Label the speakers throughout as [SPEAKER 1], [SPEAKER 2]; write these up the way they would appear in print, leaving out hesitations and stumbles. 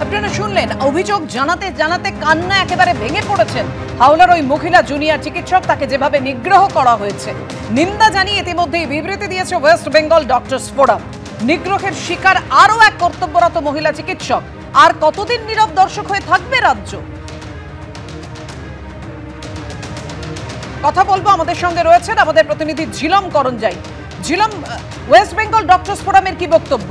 [SPEAKER 1] আপনারা শুনলেন অভিযোগ জানাতে জানাতে কান্না একেবারে ভেঙে পড়েছেন হাওড়ার ওই মহিলা জুনিয়র চিকিৎসক, তাকে যেভাবে নিগ্রহ করা হয়েছে নিন্দা জানিয়ে ইতিমধ্যেই বিবৃতি দিয়েছে ওয়েস্ট বেঙ্গল ডক্টরস ফোরাম। নিগ্রহের শিকার আরও এক কর্তব্যরত মহিলা চিকিৎসক। আর কতদিন নীরব দর্শক হয়ে থাকবে রাজ্য? কথা বলবো, আমাদের সঙ্গে রয়েছেন আমাদের প্রতিনিধি ঝিলম করঞ্জাই। ঝিলম, ওয়েস্ট বেঙ্গল ডক্টরস ফোরামের কি বক্তব্য?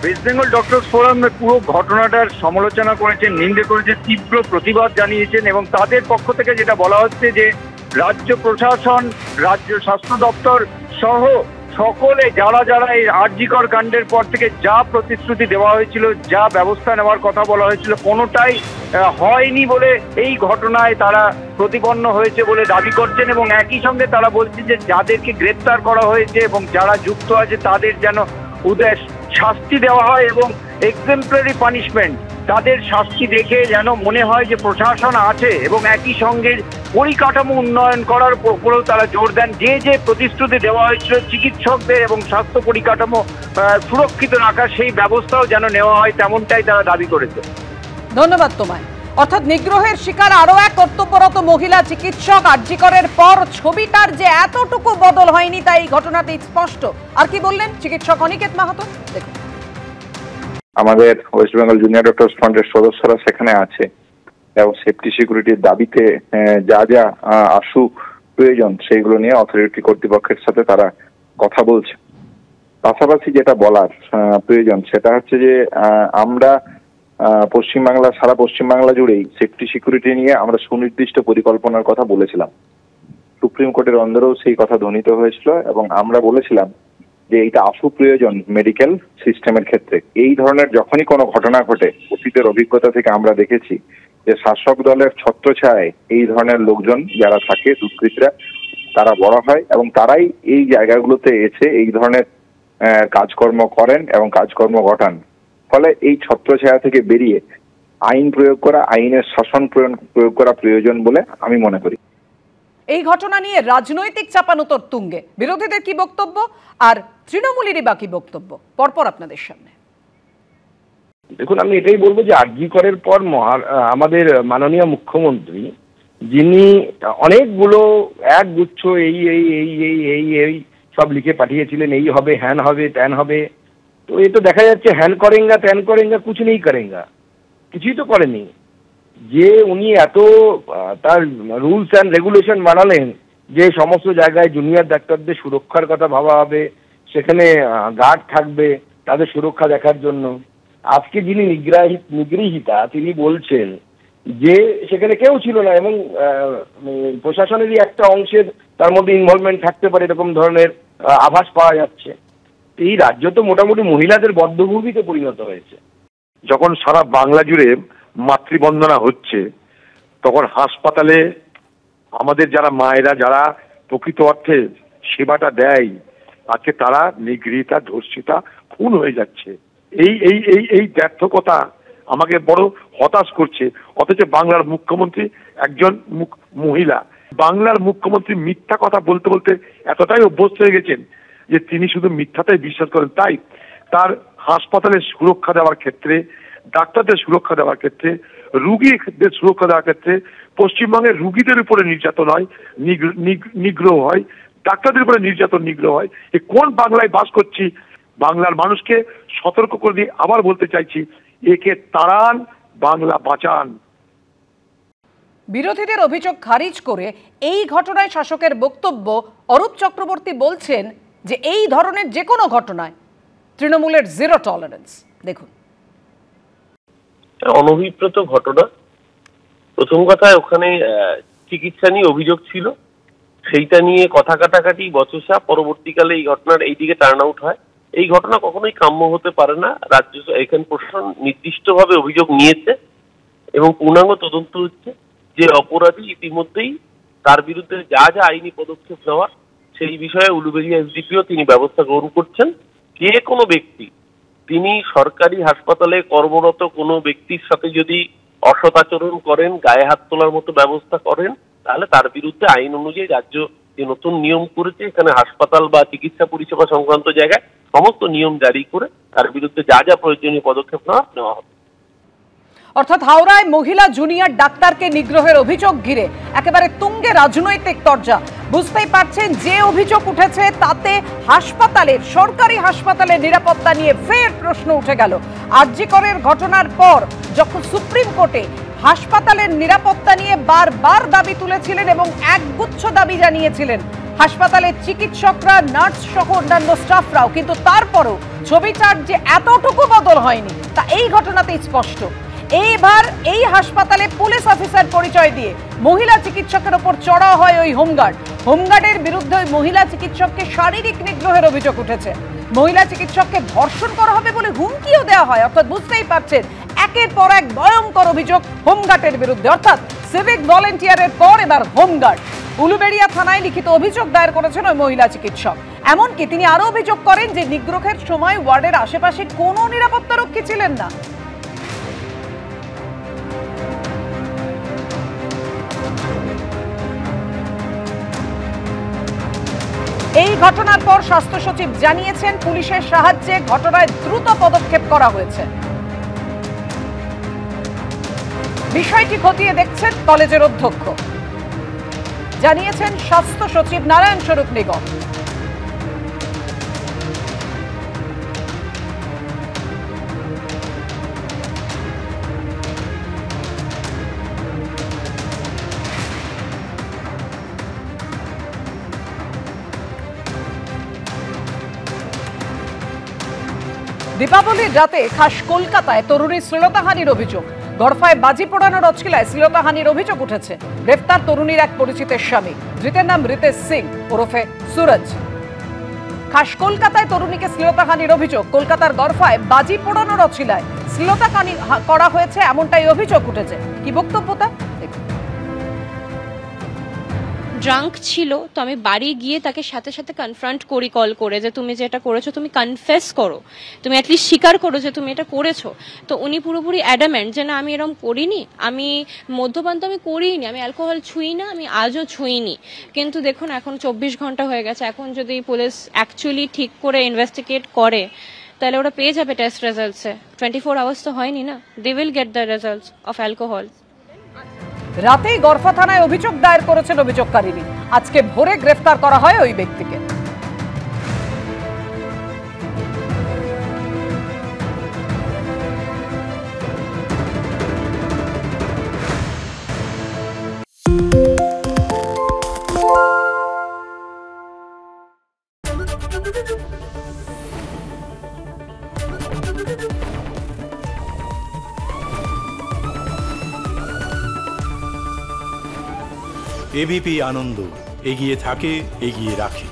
[SPEAKER 2] ওয়েস্ট বেঙ্গল ডক্টরস ফোরাম পুরো ঘটনাটার সমালোচনা করেছেন, নিন্দে করেছেন, তীব্র প্রতিবাদ জানিয়েছেন এবং তাদের পক্ষ থেকে যেটা বলা হচ্ছে যে রাজ্য প্রশাসন, রাজ্য স্বাস্থ্য দপ্তর সহ সকলে যারা যারা এই আরজিকর কাণ্ডের পর থেকে যা প্রতিশ্রুতি দেওয়া হয়েছিল, যা ব্যবস্থা নেওয়ার কথা বলা হয়েছিল, কোনোটাই হয়নি বলে এই ঘটনায় তারা প্রতিপন্ন হয়েছে বলে দাবি করছেন। এবং একই সঙ্গে তারা বলছে যে যাদেরকে গ্রেপ্তার করা হয়েছে এবং যারা যুক্ত আছে তাদের যেন উদ্দেশ্য শাস্তি দেওয়া হয় এবং এক্সেম্পলারি পানিশমেন্ট, তাদের শাস্তি দেখে যেন মনে হয় যে প্রশাসন আছে। এবং একই সঙ্গে পরিকাঠামো উন্নয়ন করার উপরেও তারা জোর দেন। যে যে প্রতিশ্রুতি দেওয়া হয়েছিল চিকিৎসকদের এবং স্বাস্থ্য পরিকাঠামো সুরক্ষিত রাখা, সেই ব্যবস্থাও যেন নেওয়া হয়, তেমনটাই তারা দাবি করেছে।
[SPEAKER 1] ধন্যবাদ তোমায়। অর্থাৎ নিগ্রহের শিকার আরো এক কর্তব্যরত মহিলা চিকিৎসক। আরজিকরের পর ছবিটার যে এতটুকু বদল হয়নি তা এই ঘটনাতে স্পষ্ট। আর কি বললেন চিকিৎসক অনিকেত মাহাতো, দেখুন।
[SPEAKER 3] আমাদের ওয়েস্ট বেঙ্গল জুনিয়র ডক্টরস ফ্রন্টের সদস্যরা সেখানে আছে এবং সেফটি সিকিউরিটির দাবিতে যা যা আশু প্রয়োজন সেইগুলো নিয়ে অথরিটি কর্তৃপক্ষের সাথে তারা কথা বলছে। পাশাপাশি যেটা বলার প্রয়োজন সেটা হচ্ছে যে আমরা পশ্চিমবাংলা, সারা পশ্চিমবাংলা জুড়েই সেফটি সিকিউরিটি নিয়ে আমরা সুনির্দিষ্ট পরিকল্পনার কথা বলেছিলাম। সুপ্রিম কোর্টের অন্দরেও সেই কথা ধ্বনিত হয়েছিল এবং আমরা বলেছিলাম যে এটা আশু প্রয়োজন মেডিকেল সিস্টেমের ক্ষেত্রে। এই ধরনের যখনই কোনো ঘটনা ঘটে, অতীতের অভিজ্ঞতা থেকে আমরা দেখেছি যে শাসক দলের ছত্রছায়ায় এই ধরনের লোকজন যারা থাকে, দুষ্কৃতীরা, তারা বড় হয় এবং তারাই এই জায়গাগুলোতে এসে এই ধরনের কাজকর্ম করেন এবং কাজকর্ম ঘটান। ফলে এই ছত্রছায়া থেকে বেরিয়ে আইন প্রয়োগ করা, আইনের শাসন প্রয়োগ করা প্রয়োজন বলে আমি মনে করি।
[SPEAKER 1] এই ঘটনা নিয়ে রাজনৈতিক চাপানোতর তুঙ্গে, বিরোধীদের কি বক্তব্য আর তৃণমূলেরই বাকি বক্তব্য পরপর আপনাদের সামনে।
[SPEAKER 4] দেখুন, আমি এটাই বলবো যে আরজিকরের পর আমাদের মাননীয় মুখ্যমন্ত্রী, যিনি অনেকগুলো একগুচ্ছ এই এই এই এই এই এই সব লিখে পাঠিয়েছিলেন, এই হবে, হ্যান হবে, ত্যান হবে, তো এই তো দেখা যাচ্ছে হ্যান করেঙ্গা, ত্যান করেঙ্গা, কুছ নেই করেঙ্গা, কিছুই তো করেনি। যে উনি এত তার রুলস অ্যান্ড রেগুলেশন বানালেন যে সমস্ত জায়গায় জুনিয়র ডাক্তারদের সুরক্ষার কথা ভাবা হবে, সেখানে গার্ড থাকবে তাদের সুরক্ষা দেখার জন্য। আজকে যিনি নিগৃহীতা তিনি বলছেন যে সেখানে কেউ ছিল না এবং প্রশাসনেরই একটা অংশের তার মধ্যে ইনভলভমেন্ট থাকতে পারে, এরকম ধরনের আভাস পাওয়া যাচ্ছে। এই রাজ্য তো মোটামুটি মহিলাদের বদ্ধভূমিতে পরিণত হয়েছে।
[SPEAKER 5] যখন সারা বাংলা জুড়ে মাতৃবন্দনা হচ্ছে, তখন হাসপাতালে আমাদের যারা মায়েরা, যারা প্রকৃত অর্থে সেবাটা দেয়, আজকে তারা নিগৃহীতা, ধর্ষিতা, খুন হয়ে যাচ্ছে। এই এই এই এই ব্যর্থকতা আমাকে বড় হতাশ করছে। অথচ বাংলার মুখ্যমন্ত্রী একজন মহিলা, বাংলার মুখ্যমন্ত্রী মিথ্যা কথা বলতে বলতে এতটাই অভ্যস্ত হয়ে গেছেন যে তিনি শুধু মিথ্যাটাই বিশ্বাস করেন। তাই তার হাসপাতালের সুরক্ষা দেওয়ার ক্ষেত্রে, ডাক্তারদের সুরক্ষা দেওয়ার ক্ষেত্রে, রুগীদের সুরক্ষা দেওয়ার ক্ষেত্রে পশ্চিমবঙ্গের রুগীদের উপরে নির্যাতন হয়, নিগ্রহ হয়, ডাক্তারদের উপরে নির্যাতন, নিগ্রহ হয়। এ কোন বাংলায় বাস করছি? বাংলার মানুষকে সতর্ক করে দিয়ে আবার বলতে চাইছি, একে তাড়ান, বাংলা বাঁচান।
[SPEAKER 1] বিরোধীদের অভিযোগ খারিজ করে এই ঘটনায় শাসকের বক্তব্য। অরূপ চক্রবর্তী বলছেন যে এই ধরনের যে কোনো ঘটনায় তৃণমূলের জিরো টলারেন্স। দেখুন।
[SPEAKER 6] অনভিপ্রেত ঘটনা। প্রথম কথা, ওখানে চিকিৎসা নিয়ে অভিযোগ ছিল, সেইটা নিয়ে কথা কাটাকাটি, বচসা, পরবর্তীকালে এই ঘটনার এই দিকে টার্ন আউট হয়। এই ঘটনা কখনোই কাম্য হতে পারে না। রাজ্য এখানে প্রশাসন নির্দিষ্টভাবে অভিযোগ নিয়েছে এবং পূর্ণাঙ্গ তদন্ত হচ্ছে। যে অপরাধী ইতিমধ্যেই তার বিরুদ্ধে যা যা আইনি পদক্ষেপ নেওয়ার সেই বিষয়ে উলুবেড়িয়া এসডিপিও তিনি ব্যবস্থা গ্রহণ করছেন। যে কোনো ব্যক্তি, তিনি সরকারি হাসপাতালে কর্মরত কোনো ব্যক্তির সাথে যদি অসদাচরণ করেন, গায়ে হাত তোলার মতো ব্যবস্থা করেন, তাহলে তার বিরুদ্ধে আইন অনুযায়ী রাজ্য যে নতুন নিয়ম করেছে, এখানে হাসপাতাল বা চিকিৎসা পরিষেবা সংক্রান্ত জায়গায় সমস্ত নিয়ম জারি করে তার বিরুদ্ধে যা যা প্রয়োজনীয় পদক্ষেপ নেওয়া হবে।
[SPEAKER 1] অর্থাৎ হাওড়ায় মহিলা জুনিয়র ডাক্তারকে নিগ্রহের অভিযোগ ঘিরে একেবারে তুঙ্গে রাজনৈতিক তরজা। বুঝতেই পারছেন যে অভিযোগ উঠেছে তাতে হাসপাতালের, সরকারি হাসপাতালের নিরাপত্তা নিয়ে ফের প্রশ্ন উঠে গেল। আরজি করের ঘটনার পর যখন সুপ্রিম কোর্টে হাসপাতালের নিরাপত্তা নিয়ে বারবার দাবি তুলেছিলেন এবং একগুচ্ছ দাবি জানিয়েছিলেন হাসপাতালের চিকিৎসকরা, নার্স সহ অন্যান্য স্টাফরাও, কিন্তু তারপরও ছবিটার যে এতটুকু বদল হয়নি তা এই ঘটনাতেই স্পষ্ট। এইবার এই হাসপাতালে পুলিশ অফিসার পরিচয় দিয়ে মহিলা চিকিৎসকের ওপর চড়াও হয় ওই হোমগার্ডের বিরুদ্ধে ওই মহিলা চিকিৎসককে শারীরিক নিগ্রহের অভিযোগ উঠেছে। মহিলা চিকিৎসককে ধর্ষণ করা হবে বলে হুমকিও দেওয়া হয়। অর্থাৎ বুঝতেই পারছেন একের পর এক ভয়ঙ্কর অভিযোগ হোমগার্ডের বিরুদ্ধে। অর্থাৎ সিভিক ভলেন্টিয়ারের পর এবার হোমগার্ড। উলুবেড়িয়া থানায় লিখিত অভিযোগ দায়ের করেছেন ওই মহিলা চিকিৎসক। এমনকি তিনি আরো অভিযোগ করেন যে নিগ্রহের সময় ওয়ার্ডের আশেপাশে কোনো নিরাপত্তারক্ষী ছিলেন না। এই ঘটনার পর স্বাস্থ্য সচিব জানিয়েছেন পুলিশের সাহায্যে ঘটনায় দ্রুত পদক্ষেপ করা হয়েছে। বিষয়টি খতিয়ে দেখছেন কলেজের অধ্যক্ষ, জানিয়েছেন স্বাস্থ্য সচিব নারায়ণ স্বরূপ নিগম। দীপাবলির রাতে খাস কলকাতায় তরুণীর শ্লীলতাহানির অভিযোগ। গড়ফায় বাজি পোড়ানোর অছিলায় শ্লীলতাহানির অভিযোগ উঠেছে। গ্রেফতার তরুণীর এক পরিচিতের স্বামী, ধৃতের নাম রিতেশ সিং ওরফে সুরজ। খাস কলকাতায় তরুণীকে শ্লীলতাহানির অভিযোগ। কলকাতার গড়ফায় বাজি পোড়ানোর অছিলায় শ্লীলতাহানি করা হয়েছে, এমনটাই অভিযোগ উঠেছে। কি বক্তব্য তা দেখুন।
[SPEAKER 7] ড্রাঙ্ক ছিল, তো আমি বাড়ি গিয়ে তাকে সাথে সাথে কনফ্রন্ট করি কল করে যে তুমি যেটা করেছো তুমি কনফেস করো, তুমি অ্যাটলিস্ট স্বীকার করো যে তুমি এটা করেছো। তো উনি পুরোপুরি অ্যাডামেন্ট যে না আমি এরকম করিনি, আমি মদ্যপান তো আমি করিনি, আমি অ্যালকোহল ছুঁই না, আমি আজও ছুঁইনি। কিন্তু দেখুন এখন 24 ঘন্টা হয়ে গেছে, এখন যদি পুলিশ অ্যাকচুয়ালি ঠিক করে ইনভেস্টিগেট করে তাহলে ওরা পেয়ে যাবে টেস্ট রেজাল্টসে। 24 আওয়ার্স তো হয়নি না, they will get the results of alcohol.
[SPEAKER 1] রাতেই গড়ফা থানায় অভিযোগ দায়ের করেছেন অভিযোগকারিনী। আজকে ভোরে গ্রেফতার করা হয় ওই ব্যক্তিকে।
[SPEAKER 8] এবিপি আনন্দ, এগিয়ে থাকে, এগিয়ে রাখে।